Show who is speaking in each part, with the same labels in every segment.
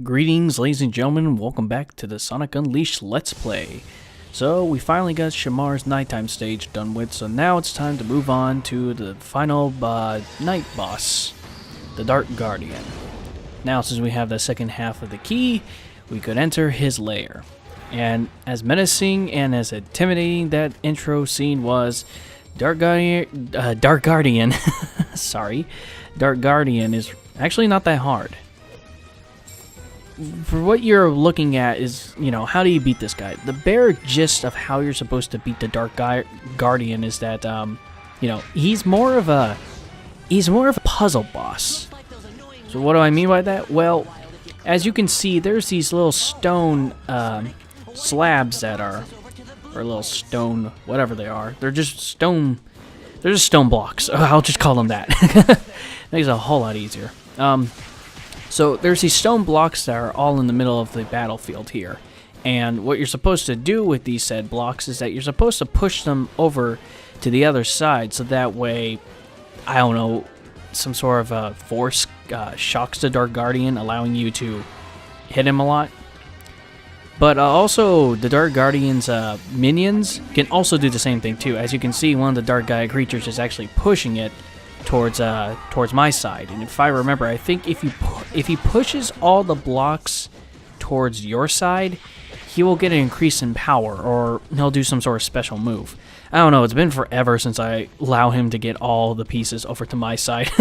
Speaker 1: Greetings, ladies and gentlemen, welcome back to the Sonic Unleashed Let's Play. So, we finally got Shamar's nighttime stage done with, so now it's time to move on to the final night boss, the Dark Guardian. Now, since we have the second half of the key, we could enter his lair. And as menacing and as intimidating that intro scene was, Dark Guardian, sorry, Dark Guardian is actually not that hard. For what you're looking at is, how do you beat this guy? The bare gist of how you're supposed to beat the Dark Guardian is that, he's more of a puzzle boss. So what do I mean by that? Well, as you can see, there's these little stone slabs that are, or little stone, whatever they are. They're just stone blocks. I'll just call them that. Makes it a whole lot easier. So there's these stone blocks that are all in the middle of the battlefield here. And what you're supposed to do with these said blocks is that you're supposed to push them over to the other side so that way, I don't know, some sort of a force shocks the Dark Guardian, allowing you to hit him a lot. But also, the Dark Guardian's minions can also do the same thing too. As you can see, one of the Dark Gaia creatures is actually pushing it towards my side, and if I remember, I think if he pushes all the blocks towards your side, he will get an increase in power, or he'll do some sort of special move. I don't know, it's been forever since I allow him to get all the pieces over to my side.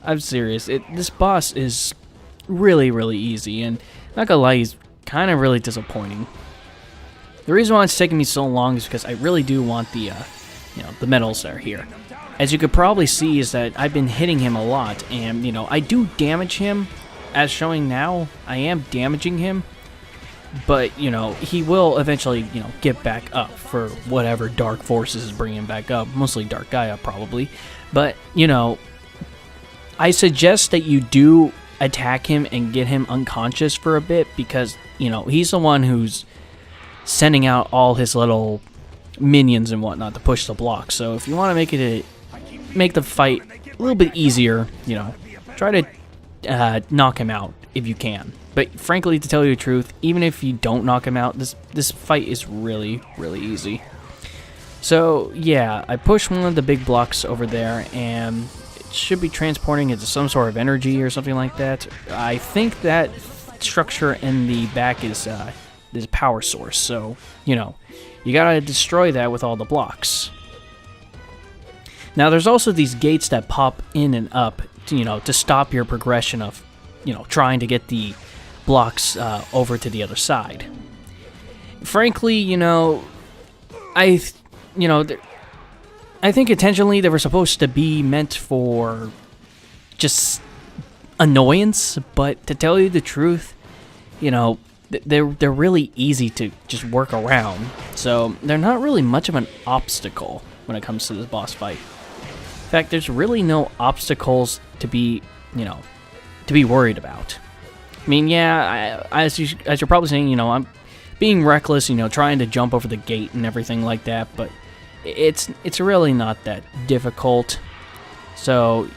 Speaker 1: I'm serious, this boss is really, really easy, and not gonna lie, he's kind of really disappointing. The reason why it's taking me so long is because I really do want the medals that are here. As you could probably see is that I've been hitting him a lot, and, I do damage him, as showing now, I am damaging him, but, he will eventually, get back up for whatever dark forces is bringing him back up, mostly Dark Gaia, probably, but, I suggest that you do attack him and get him unconscious for a bit, because, he's the one who's sending out all his little minions and whatnot to push the block. So if you want to make the fight a little bit easier, try to knock him out if you can. But frankly, to tell you the truth, even if you don't knock him out, this fight is really, really easy. So yeah, I pushed one of the big blocks over there, and it should be transporting into some sort of energy or something like that. I think that structure in the back is power source. So you gotta destroy that with all the blocks. Now there's also these gates that pop in and up to stop your progression of trying to get the blocks over to the other side. Frankly, I think intentionally they were supposed to be meant for just annoyance, but to tell you the truth, they're really easy to just work around, so they're not really much of an obstacle when it comes to this boss fight. In fact, there's really no obstacles to be worried about. I mean, yeah, as you're probably saying, I'm being reckless, trying to jump over the gate and everything like that, but it's really not that difficult. So,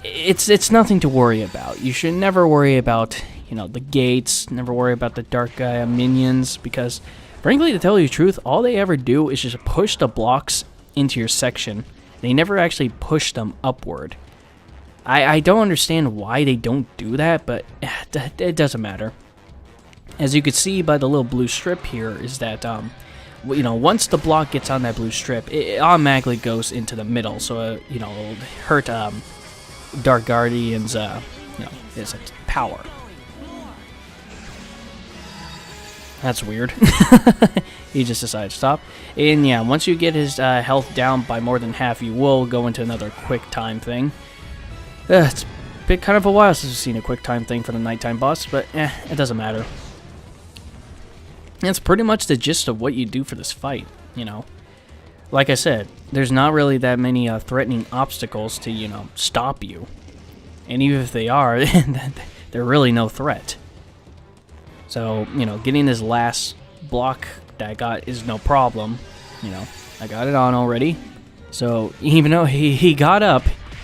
Speaker 1: it's nothing to worry about. You should never worry about the gates, never worry about the Dark Gaia minions, because, frankly, to tell you the truth, all they ever do is just push the blocks into your section. They never actually push them upward. I don't understand why they don't do that, but it doesn't matter. As you can see by the little blue strip here, is that, once the block gets on that blue strip, it automatically goes into the middle, so, it'll hurt, Dark Guardian's, his power. That's weird. He just decided to stop. And yeah, once you get his health down by more than half, you will go into another quick time thing. It's been kind of a while since we've seen a quick time thing for the nighttime boss, but it doesn't matter. That's pretty much the gist of what you do for this fight, Like I said, there's not really that many threatening obstacles to, stop you. And even if they are, they're really no threat. So, getting this last block that I got is no problem. I got it on already. So, even though he got up,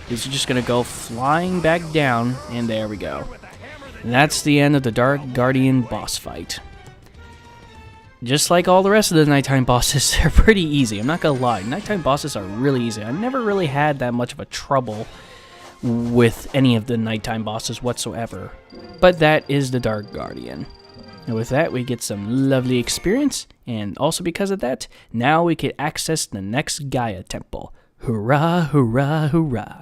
Speaker 1: These are just going to go flying back down, and there we go. And that's the end of the Dark Guardian boss fight. Just like all the rest of the nighttime bosses, they're pretty easy. I'm not gonna lie, nighttime bosses are really easy. I never really had that much of a trouble with any of the nighttime bosses whatsoever. But that is the Dark Guardian. And with that, we get some lovely experience, and also because of that, now we can access the next Gaia Temple. Hurrah, hurrah, hurrah.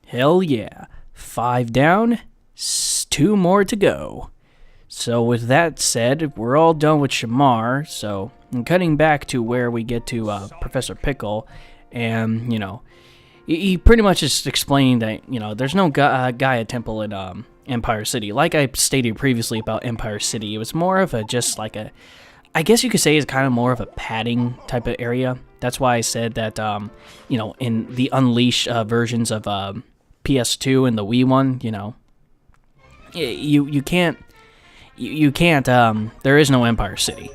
Speaker 1: Hell yeah. 5 down, 2 more to go. So with that said, we're all done with Shamar, so I'm cutting back to where we get to Professor Pickle, and, you know, he pretty much is explaining that, you know, there's no Gaia Temple in Empire City. Like I stated previously about Empire City, it was more of a, just like a, I guess you could say it's kind of more of a padding type of area. That's why I said that, you know, in the Unleashed versions of PS2 and the Wii one, you know, you can't, there is no Empire City.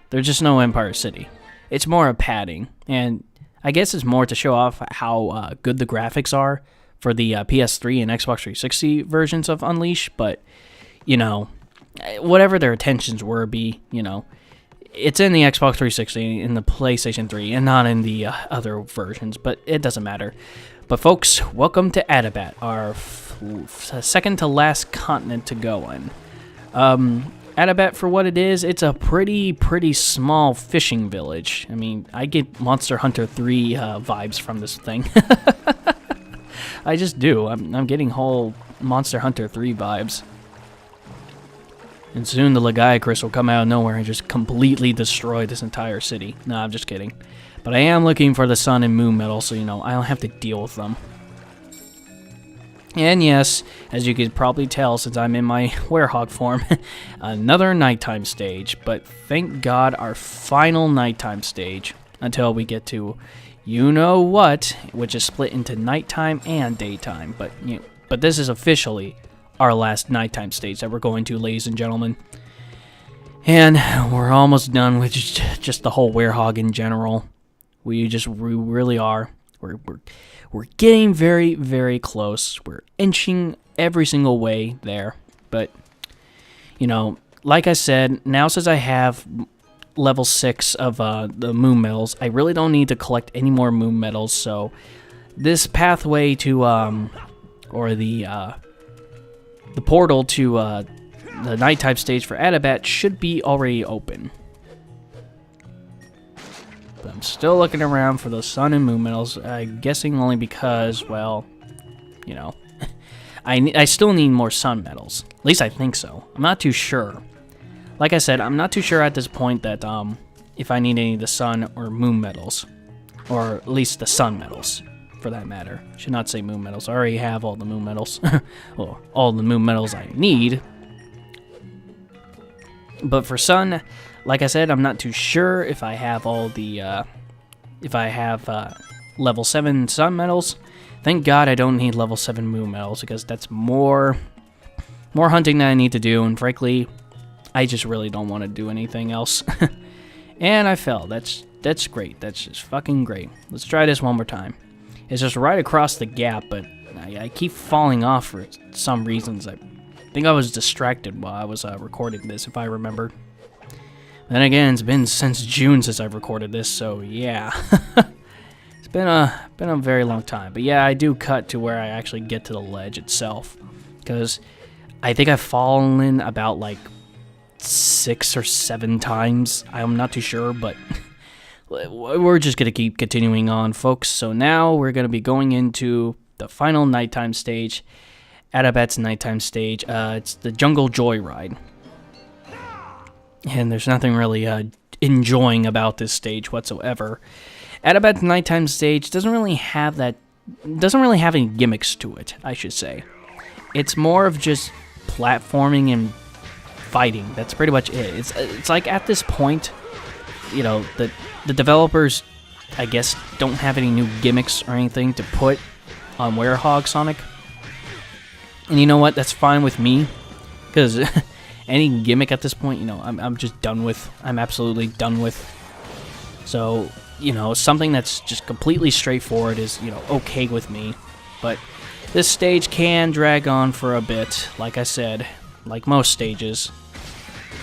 Speaker 1: There's just no Empire City. It's more of padding, and I guess it's more to show off how good the graphics are for the PS3 and Xbox 360 versions of Unleashed, but, you know, whatever their intentions were you know, it's in the Xbox 360 and the PlayStation 3 and not in the other versions, but it doesn't matter. But folks, welcome to Adabat, our second to last continent to go on. Adabat, for what it is, it's a pretty small fishing village. I mean, I get Monster Hunter 3 vibes from this thing. I just do. I'm getting whole Monster Hunter 3 vibes. And soon the Legiacris will come out of nowhere and just completely destroy this entire city. No, I'm just kidding. But I am looking for the sun and moon medals, so, you know, I don't have to deal with them. And yes, as you could probably tell since I'm in my Werehog form, another nighttime stage. But thank God our final nighttime stage until we get to you know what, which is split into nighttime and daytime. But this is officially our last nighttime stage that we're going to, ladies and gentlemen. And we're almost done with just the whole Werehog in general. We really are. We're getting very close. We're inching every single way there. But, you know, like I said, now since I have level 6 of the moon medals, I really don't need to collect any more moon medals. So this pathway to or the portal to the nighttime stage for Adabat should be already open. But I'm still looking around for those sun and moon medals. I'm guessing only because, well, you know, I still need more sun medals. At least I think so. I'm not too sure. Like I said, I'm not too sure at this point that if I need any of the sun or moon medals, or at least the sun medals, for that matter. Should not say moon medals. I already have all the moon medals. Well, all the moon medals I need. But for sun, like I said, I'm not too sure if I have all the, level 7 sun medals. Thank God I don't need level 7 moon medals, because that's more hunting that I need to do, and frankly, I just really don't want to do anything else. And I fell. That's great. That's just fucking great. Let's try this one more time. It's just right across the gap, but I keep falling off for some reasons. I think I was distracted while I was recording this, if I remember. Then again, it's been since June since I've recorded this, so yeah. It's been a very long time. But yeah, I do cut to where I actually get to the ledge itself, because I think I've fallen about like 6 or 7 times. I'm not too sure, but we're just going to keep continuing on, folks. So now we're going to be going into the final nighttime stage, Adabat's nighttime stage. It's the Jungle Joyride. and there's nothing really enjoying about this stage whatsoever. Adabat's nighttime stage doesn't really have any gimmicks to it, I should say. It's more of just platforming and fighting. That's pretty much it. It's like at this point, you know, the developers, I guess, don't have any new gimmicks or anything to put on Werehog Sonic. And you know what? That's fine with me, because any gimmick at this point, you know, I'm just done with. I'm absolutely done with. So, you know, something that's just completely straightforward is, you know, okay with me. But this stage can drag on for a bit, like I said, like most stages.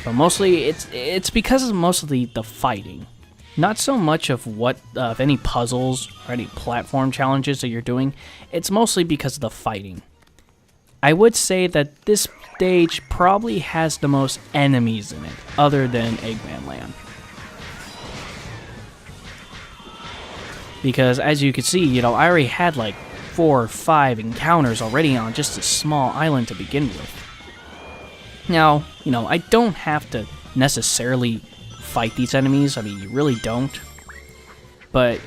Speaker 1: But mostly, it's because of mostly the fighting. Not so much of any puzzles or any platform challenges that you're doing. It's mostly because of the fighting. I would say that this stage probably has the most enemies in it, other than Eggman Land. Because as you can see, you know, I already had like 4 or 5 encounters already on just a small island to begin with. Now, you know, I don't have to necessarily fight these enemies. I mean, you really don't. But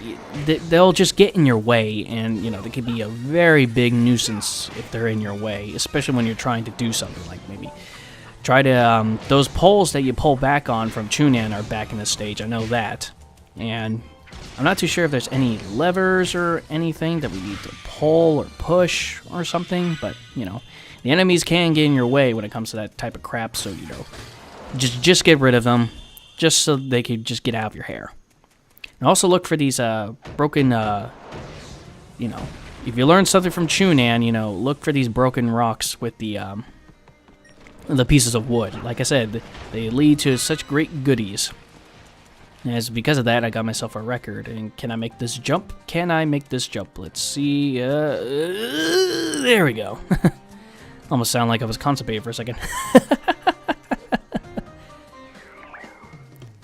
Speaker 1: they'll just get in your way, and, you know, they can be a very big nuisance if they're in your way, especially when you're trying to do something, like maybe try to, those poles that you pull back on from Chunan are back in the stage, I know that. And I'm not too sure if there's any levers or anything that we need to pull or push or something, but, you know, the enemies can get in your way when it comes to that type of crap, so, you know, just get rid of them, just so they can just get out of your hair. And also look for these broken, you know, if you learn something from Chunan, you know, look for these broken rocks with the pieces of wood. Like I said, they lead to such great goodies. And as because of that, I got myself a record. And can I make this jump? Can I make this jump? Let's see. There we go. Almost sounded like I was constipated for a second.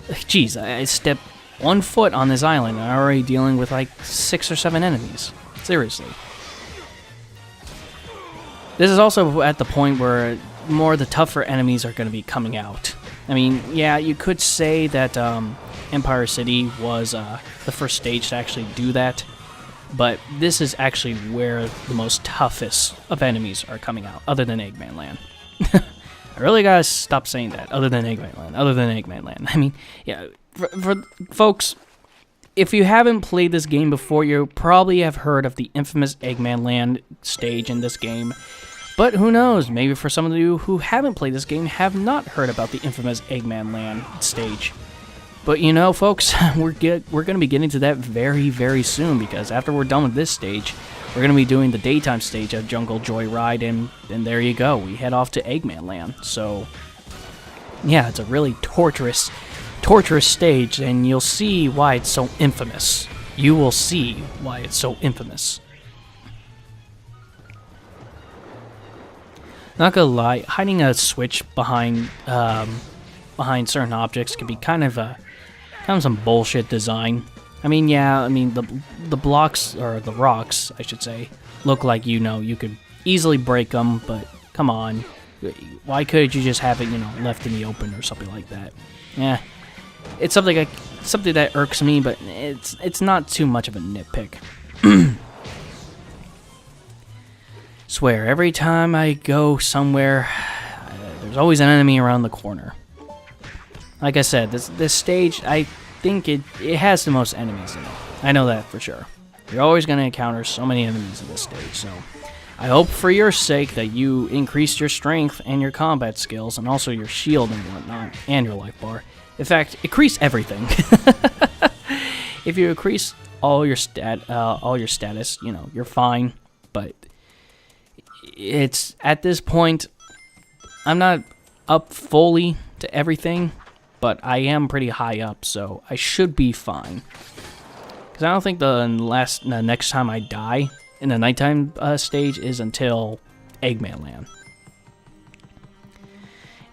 Speaker 1: Jeez, I stepped 1 foot on this island, and I'm already dealing with like 6 or 7 enemies. Seriously. This is also at the point where more of the tougher enemies are going to be coming out. I mean, yeah, you could say that Empire City was the first stage to actually do that, but this is actually where the most toughest of enemies are coming out, other than Eggman Land. I really gotta stop saying that, other than Eggman Land, other than Eggman Land. I mean, yeah, for folks, if you haven't played this game before, you probably have heard of the infamous Eggman Land stage in this game. But who knows, maybe for some of you who haven't played this game have not heard about the infamous Eggman Land stage. But you know, folks, we're going to be getting to that very, very soon, because after we're done with this stage, we're going to be doing the daytime stage of Jungle Joyride, and there you go, we head off to Eggman Land. So, yeah, it's a really torturous stage, and you'll see why it's so infamous. You will see why it's so infamous. Not gonna lie, hiding a switch behind certain objects can be kind of some bullshit design. I mean, yeah, the blocks, or the rocks, I should say, look like, you know, you could easily break them, but come on, why couldn't you just have it, you know, left in the open or something like that? Yeah, it's something that irks me, but it's not too much of a nitpick. Swear, every time I go somewhere, there's always an enemy around the corner. Like I said, this stage, I think it has the most enemies in it. I know that for sure. You're always going to encounter so many enemies in this stage, so I hope for your sake that you increase your strength and your combat skills, and also your shield and whatnot, and your life bar. In fact, increase everything. If you increase all your status, you know, you're fine, but it's at this point, I'm not up fully to everything, but I am pretty high up, so I should be fine. Because I don't think the next time I die in the nighttime stage is until Eggman Land.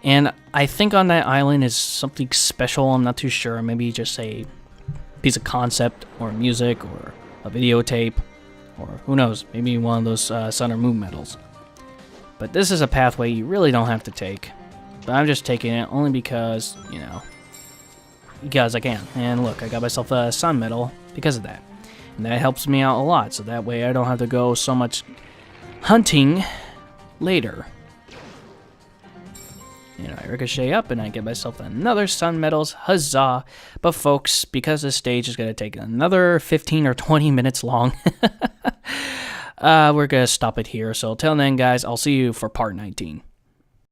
Speaker 1: And I think on that island is something special, I'm not too sure, maybe just a piece of concept, or music, or a videotape, or who knows, maybe one of those Sun or Moon medals. But this is a pathway you really don't have to take. But I'm just taking it only because, you know, because I can. And look, I got myself a sun medal because of that. And that helps me out a lot, so that way I don't have to go so much hunting later. You know, I ricochet up and I get myself another sun medals. Huzzah! But folks, because this stage is going to take another 15 or 20 minutes long, we're going to stop it here. So till then, guys, I'll see you for part 19.